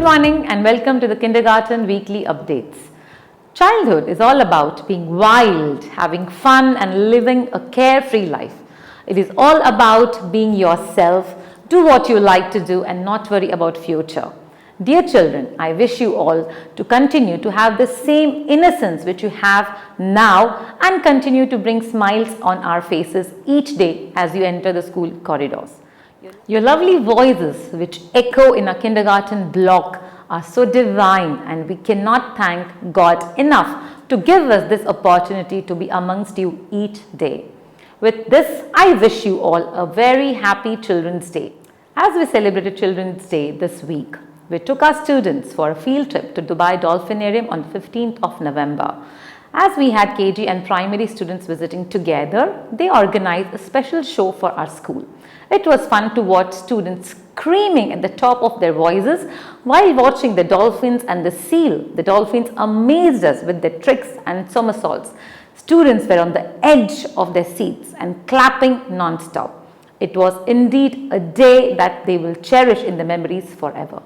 Good morning and welcome to the Kindergarten Weekly Updates. Childhood is all about being wild, having fun and living a carefree life. It is all about being yourself, do what you like to do and not worry about future. Dear children, I wish you all to continue to have the same innocence which you have now and continue to bring smiles on our faces each day as you enter the school corridors. Your lovely voices which echo in our kindergarten block are so divine, and we cannot thank God enough to give us this opportunity to be amongst you each day. With this, I wish you all a very happy Children's Day. As we celebrated Children's Day this week, we took our students for a field trip to Dubai Dolphinarium on the 15th of November. As we had KG and primary students visiting together, they organized a special show for our school. It was fun to watch students screaming at the top of their voices while watching the dolphins and the seal. The dolphins amazed us with their tricks and somersaults. Students were on the edge of their seats and clapping non-stop. It was indeed a day that they will cherish in their memories forever.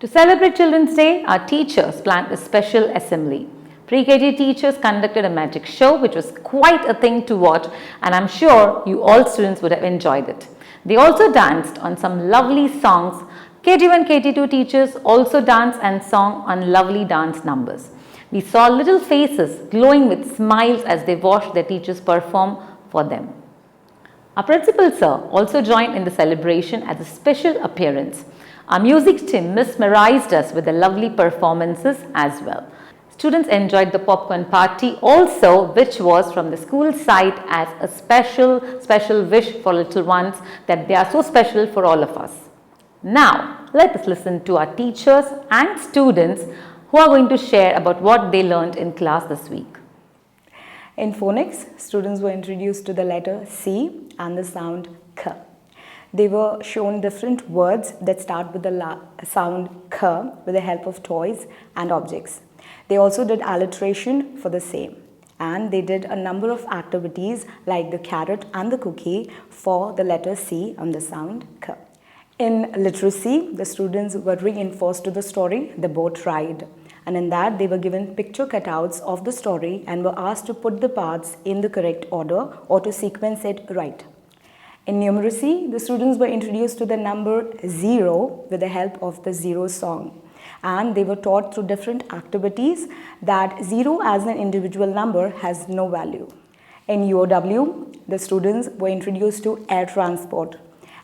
To celebrate Children's Day, our teachers planned a special assembly. Pre-KG teachers conducted a magic show which was quite a thing to watch, and I'm sure you all students would have enjoyed it. They also danced on some lovely songs. KG1, KG2 teachers also danced and sang on lovely dance numbers. We saw little faces glowing with smiles as they watched their teachers perform for them. Our principal sir also joined in the celebration as a special appearance. Our music team mesmerized us with the lovely performances as well. Students enjoyed the popcorn party also, which was from the school side as a special wish for little ones that they are so special for all of us. Now, let us listen to our teachers and students who are going to share about what they learned in class this week. In phonics, students were introduced to the letter C and the sound K. They were shown different words that start with the sound K with the help of toys and objects. They also did alliteration for the same, and they did a number of activities like the carrot and the cookie for the letter C and the sound K. In literacy, the students were reinforced to the story, The Boat Ride, and in that they were given picture cutouts of the story and were asked to put the parts in the correct order or to sequence it right. In numeracy, the students were introduced to the number 0 with the help of the zero song. And they were taught through different activities that 0 as an individual number has no value. In UOW, the students were introduced to air transport,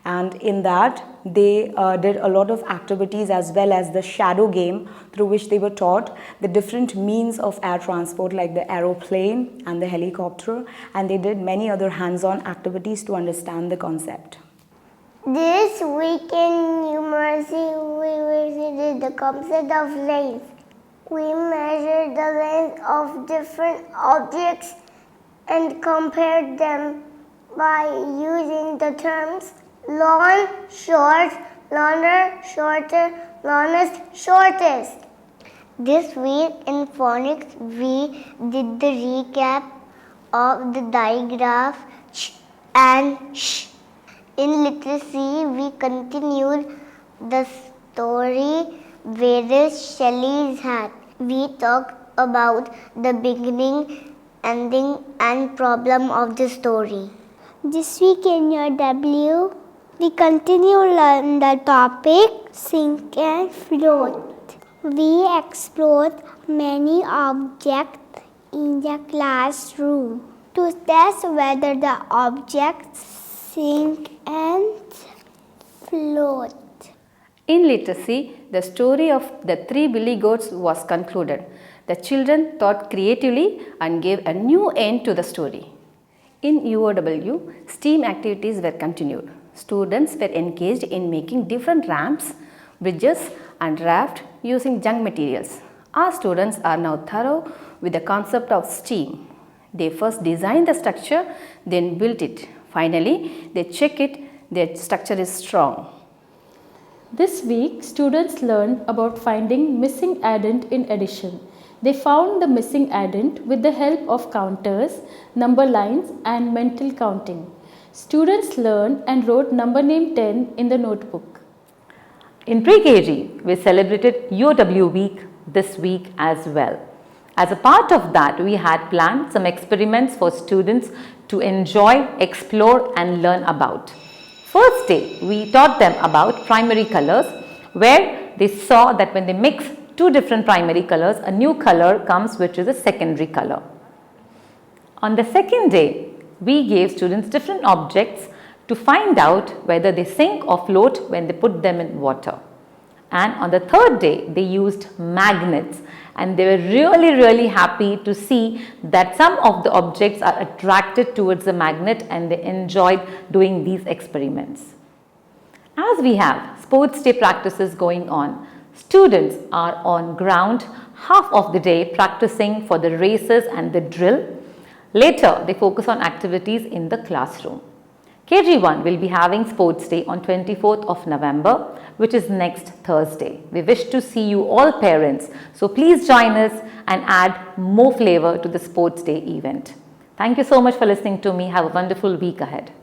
and in that they did a lot of activities as well as the shadow game through which they were taught the different means of air transport like the aeroplane and the helicopter, and they did many other hands-on activities to understand the concept. This week in numeracy, we visited the concept of length. We measured the length of different objects and compared them by using the terms long, short, longer, shorter, longest, shortest. This week in phonics, we did the recap of the digraph ch and sh. In literacy, we continued the story Where's Shelley's Hat? We talked about the beginning, ending and problem of the story. This week in your W, we continue learn the topic Sink and Float. We explored many objects in the classroom to test whether the objects sink and float. In literacy, the story of the 3 billy goats was concluded. The children thought creatively and gave a new end to the story. In UOW, STEAM activities were continued. Students were engaged in making different ramps, bridges and raft using junk materials. Our students are now thorough with the concept of STEAM. They first designed the structure, then built it. Finally, they check it, their structure is strong. This week, students learned about finding missing addend in addition. They found the missing addend with the help of counters, number lines and mental counting. Students learned and wrote number name 10 in the notebook. In pre-KG, we celebrated UOW week this week as well. As a part of that, we had planned some experiments for students to enjoy, explore and learn about. First day, we taught them about primary colors, where they saw that when they mix two different primary colors, a new color comes, which is a secondary color. On the second day, we gave students different objects to find out whether they sink or float when they put them in water. And on the third day, they used magnets, and they were really happy to see that some of the objects are attracted towards the magnet, and they enjoyed doing these experiments. As we have sports day practices going on, students are on ground half of the day practicing for the races and the drill. Later, they focus on activities in the classroom. KG1 will be having sports day on 24th of November, which is next Thursday. We wish to see you all parents, so please join us and add more flavor to the sports day event. Thank you so much for listening to me. Have a wonderful week ahead.